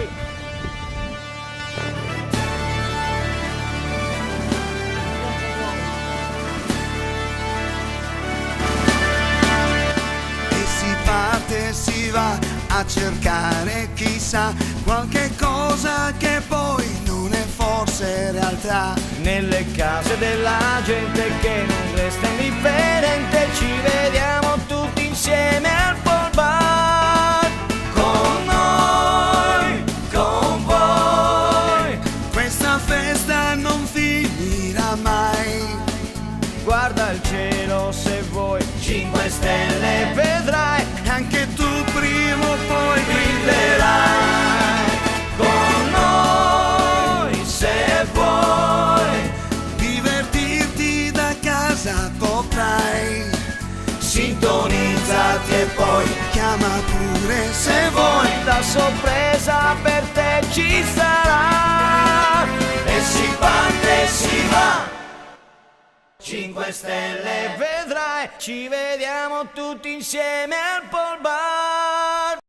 voi. Parte, si va a cercare chissà qualche cosa che poi non è forse realtà. Nelle case della gente che non resta indifferente, ci vediamo tutti insieme al pool bar. Con noi, con voi, questa festa non finirà mai. Guarda il cielo se vuoi, 5 stelle vedrai, anche tu prima o poi brillerai. Con noi se vuoi, divertirti da casa potrai. sintonizzati e poi chiama pure se vuoi. la sorpresa per te ci sarà. E si parte e si va, 5 stelle vedrai, ci vediamo tutti insieme al pool bar.